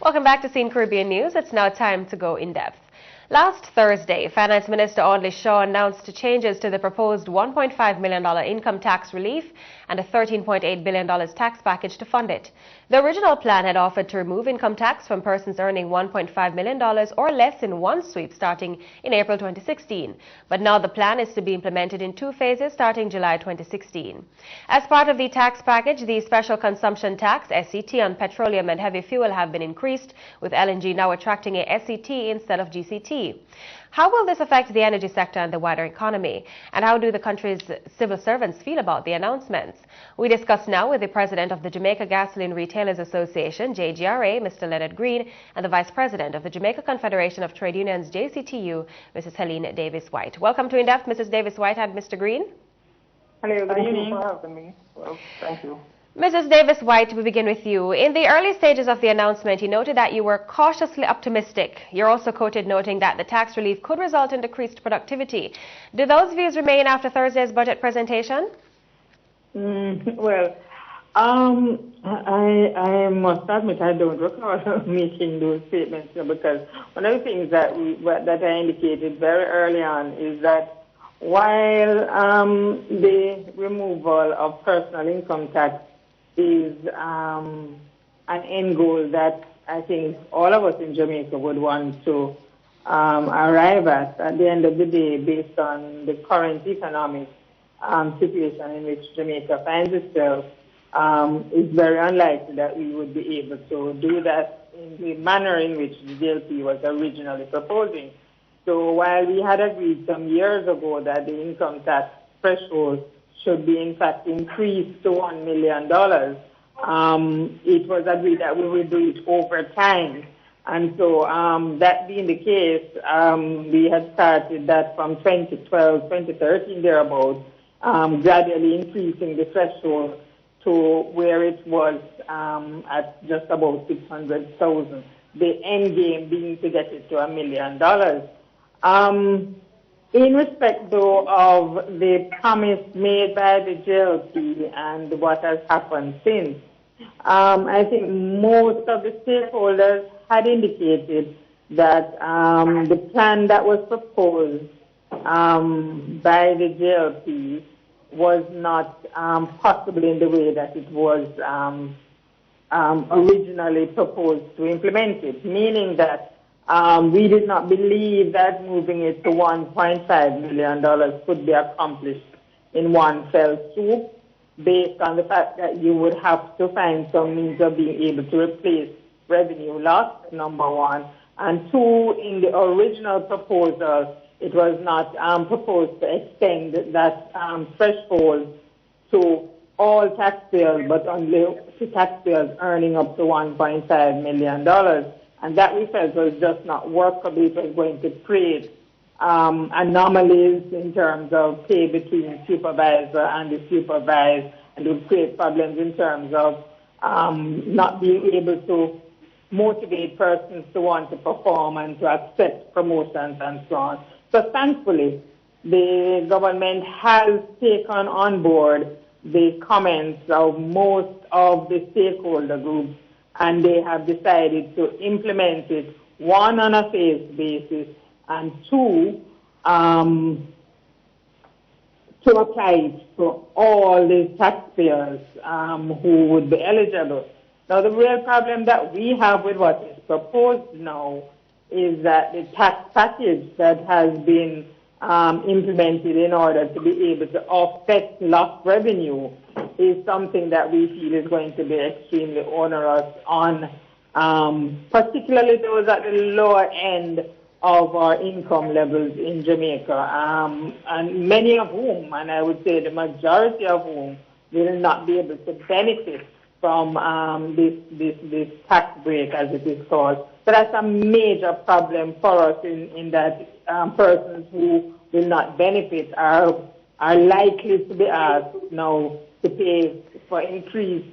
Welcome back to CEEN Caribbean News. It's now time to go in depth. Last Thursday, Finance Minister Audley Shaw announced changes to the proposed $1.5 million income tax relief and a $13.8 billion tax package to fund it. The original plan had offered to remove income tax from persons earning $1.5 million or less in one sweep starting in April 2016. But now the plan is to be implemented in two phases starting July 2016. As part of the tax package, the special consumption tax, SCT, on petroleum and heavy fuel have been increased, with LNG now attracting a SCT instead of GCT. How will this affect the energy sector and the wider economy? And how do the country's civil servants feel about the announcements? We discuss now with the president of the Jamaica Gasoline Retailers Association, JGRA, Mr. Leonard Green, and the vice president of the Jamaica Confederation of Trade Unions, JCTU, Mrs. Helene Davis-White. Welcome to In Depth, Mrs. Davis-White and Mr. Green. Hello, good evening. Thank you for having me. Well, thank you. Mrs. Davis-White, we begin with you. In the early stages of the announcement, you noted that you were cautiously optimistic. You're also quoted noting that the tax relief could result in decreased productivity. Do those views remain after Thursday's budget presentation? Well, I must admit I don't recall making those statements because one of the things that I indicated very early on is that while the removal of personal income tax is an end goal that I think all of us in Jamaica would want to arrive at the end of the day, based on the current economic situation in which Jamaica finds itself, it's very unlikely that we would be able to do that in the manner in which the JLP was originally proposing. So while we had agreed some years ago that the income tax threshold should be in fact increased to $1 million, it was agreed that we would do it over time. And so that being the case, we had started that from 2012, 2013 thereabouts, gradually increasing the threshold to where it was at just about 600,000. The end game being to get it to $1 million. In respect, though, of the promise made by the JLP and what has happened since, I think most of the stakeholders had indicated that the plan that was proposed by the JLP was not possible in the way that it was originally proposed to implement it, meaning that we did not believe that moving it to $1.5 million could be accomplished in one fell swoop, based on the fact that you would have to find some means of being able to replace revenue loss, number one. And two, in the original proposal, it was not proposed to extend that threshold to all taxpayers, but only to taxpayers earning up to $1.5 million. And that we felt was just not workable. It was going to create anomalies in terms of pay between supervisor and the supervised, and it would create problems in terms of not being able to motivate persons to want to perform and to accept promotions and so on. So thankfully, the government has taken on board the comments of most of the stakeholder groups, and they have decided to implement it, one, on a phased basis, and two, to apply it to all the taxpayers who would be eligible. Now, the real problem that we have with what is proposed now is that the tax package that has been implemented in order to be able to offset lost revenue is something that we feel is going to be extremely onerous on particularly those at the lower end of our income levels in Jamaica, and many of whom, and I would say the majority of whom, will not be able to benefit from this tax break, as it is called. So that's a major problem for us in that persons who will not benefit are likely to be asked now to pay for increased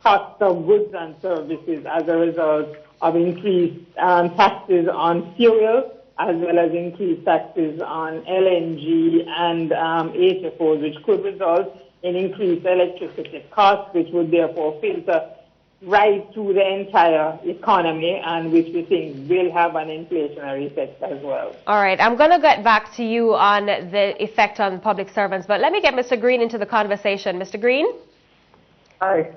cost of goods and services as a result of increased taxes on fuel, as well as increased taxes on LNG and HFOs, which could result in increased electricity costs, which would therefore filter right through the entire economy, and which we think will have an inflationary effect as well. All right, I'm going to get back to you on the effect on public servants, but let me get Mr. Green into the conversation. Mr. Green? Hi.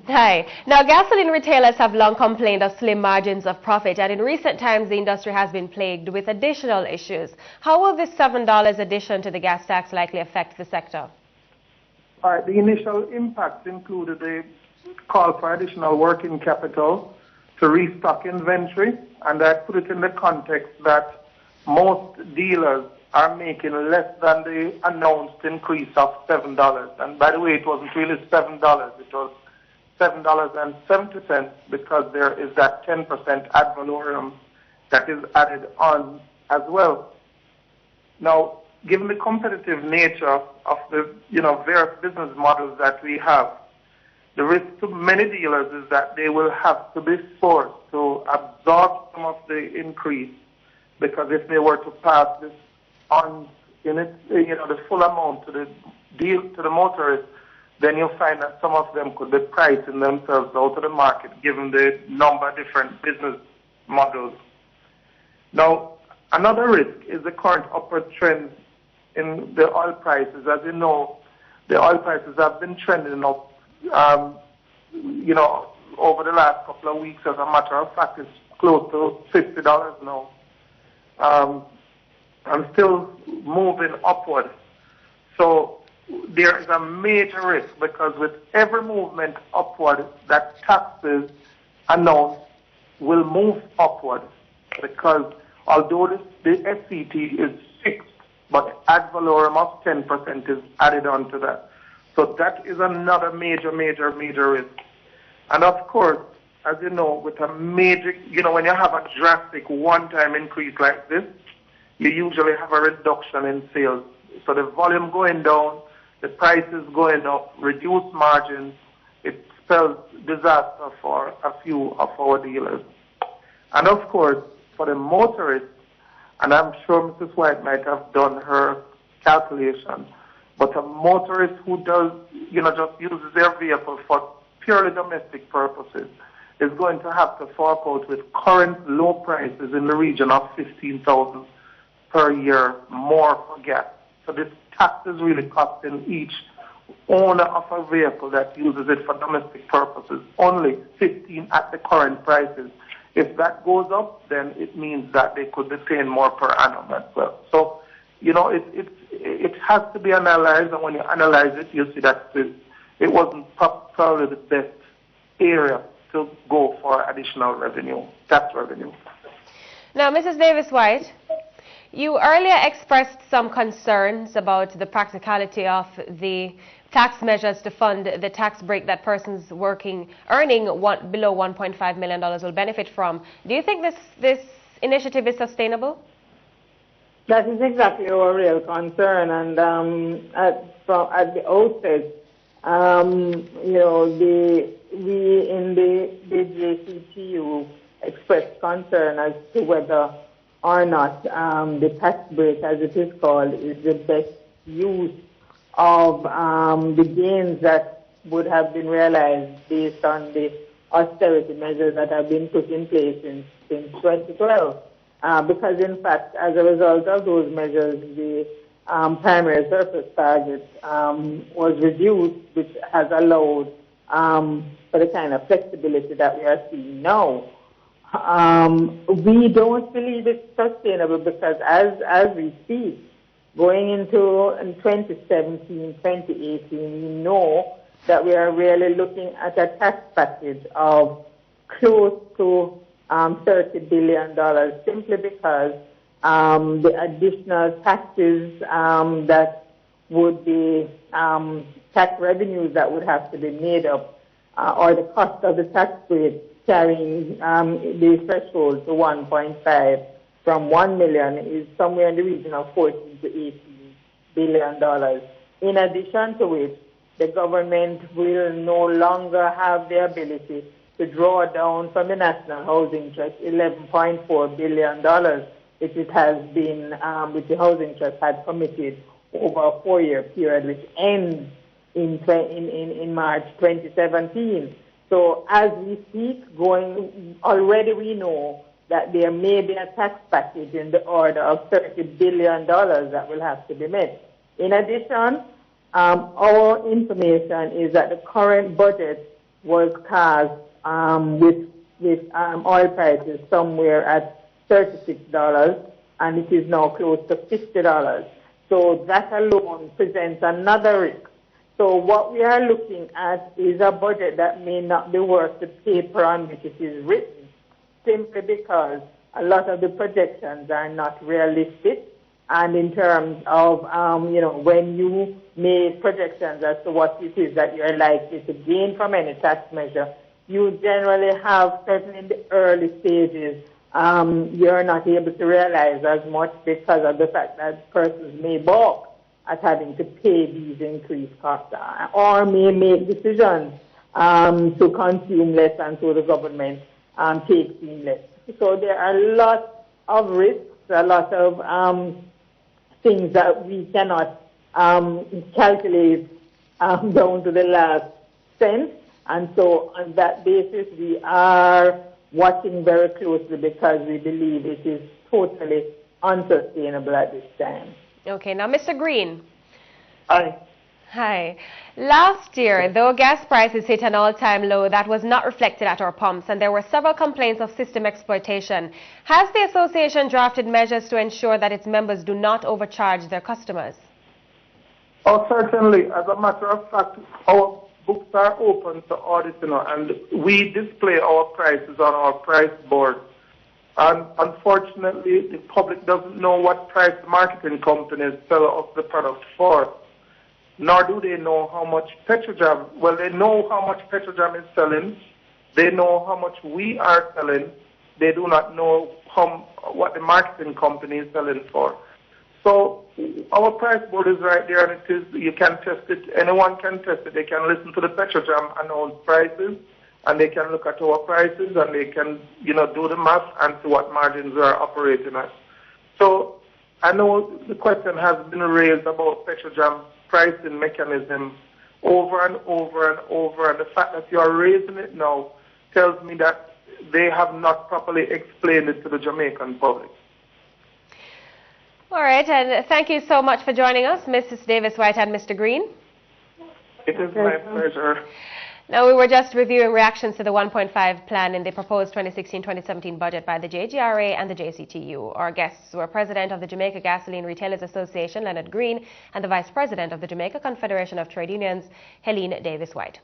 Hi. Now, gasoline retailers have long complained of slim margins of profit, and in recent times, the industry has been plagued with additional issues. How will this $7 addition to the gas tax likely affect the sector? All right. The initial impacts included a call for additional working capital to restock inventory, and I put it in the context that most dealers are making less than the announced increase of $7. And by the way, it wasn't really $7, it was $7.70 because there is that 10% ad valorem that is added on as well. Now, given the competitive nature of the various business models that we have, the risk to many dealers is that they will have to be forced to absorb some of the increase, because if they were to pass this on the full amount to the motorist, then you'll find that some of them could be pricing themselves out of the market given the number of different business models. Now, another risk is the current upward trend in the oil prices. As you know, the oil prices have been trending up over the last couple of weeks. As a matter of fact, it's close to $50 now. And still moving upward. So there is a major risk, because with every movement upward, that taxes announced will move upward, because although the SCT is fixed, but ad valorem of 10% is added onto that. So that is another major risk. And of course, as you know, with a major, when you have a drastic one-time increase like this, you usually have a reduction in sales. So the volume going down, the prices going up, reduced margins, it spells disaster for a few of our dealers. And of course, for the motorists, and I'm sure Mrs. White might have done her calculation, but a motorist who does, just uses their vehicle for purely domestic purposes is going to have to fork out with current low prices in the region of $15,000 per year more for gas. So this tax is really costing each owner of a vehicle that uses it for domestic purposes only $15 at the current prices. If that goes up, then it means that they could be paying more per annum as well. So, it has to be analyzed, and when you analyze it, you see that it wasn't probably the best area to go for additional revenue, tax revenue. Now, Mrs. Davis-White, you earlier expressed some concerns about the practicality of the tax measures to fund the tax break that persons earning below $1.5 million will benefit from. Do you think this initiative is sustainable? That is exactly our real concern, and at the outset, we in the JCTU expressed concern as to whether or not the tax break, as it is called, is the best use of the gains that would have been realized based on the austerity measures that have been put in place since 2012. Because, in fact, as a result of those measures, the primary surplus target was reduced, which has allowed for the kind of flexibility that we are seeing now. We don't believe it's sustainable, because as we speak, going into 2017, 2018, we know that we are really looking at a tax package of close to $30 billion, simply because the additional taxes that would be tax revenues that would have to be made up, or the cost of the tax rate carrying the threshold to 1.5 from 1 million is somewhere in the region of $14 to $18 billion. In addition to which, the government will no longer have the ability to draw down from the National Housing Trust $11.4 billion, which it has been, which the Housing Trust had committed over a 4-year period, which ends in March 2017. So as we speak, already we know that there may be a tax package in the order of $30 billion that will have to be met. In addition, our information is that the current budget was cast with oil prices somewhere at $36, and it is now close to $50. So that alone presents another risk. So what we are looking at is a budget that may not be worth the paper on which it is written, simply because a lot of the projections are not realistic. And in terms of, when you make projections as to what it is that you're likely to gain from any tax measure, you generally have, certainly in the early stages, you're not able to realize as much because of the fact that persons may balk at having to pay these increased costs or may make decisions to consume less, and so the government takes in less. So there are a lot of risks, a lot of things that we cannot calculate down to the last cent. And so on that basis, we are watching very closely because we believe it is totally unsustainable at this time. Okay, now Mr. Green. Hi. Hi. Last year, though gas prices hit an all-time low, that was not reflected at our pumps, and there were several complaints of system exploitation. Has the association drafted measures to ensure that its members do not overcharge their customers? Oh, certainly. As a matter of fact, our books are open to audit, and we display our prices on our price board. And unfortunately, the public doesn't know what price marketing companies sell us the product for, nor do they know how much Petrojam, well, they know how much Petrojam is selling, they know how much we are selling, they do not know what the marketing company is selling for. So our price board is right there, and it is, you can test it, anyone can test it, they can listen to the Petrojam announced prices, and they can look at our prices, and they can, do the math and see what margins we are operating at. So I know the question has been raised about Petrojam pricing mechanism over and over and over, and the fact that you are raising it now tells me that they have not properly explained it to the Jamaican public. All right, and thank you so much for joining us, Mrs. Davis-White and Mr. Green. It is my pleasure. Now, we were just reviewing reactions to the 1.5 plan in the proposed 2016-2017 budget by the JGRA and the JCTU. Our guests were President of the Jamaica Gasoline Retailers Association, Leonard Green, and the Vice President of the Jamaica Confederation of Trade Unions, Helene Davis-White.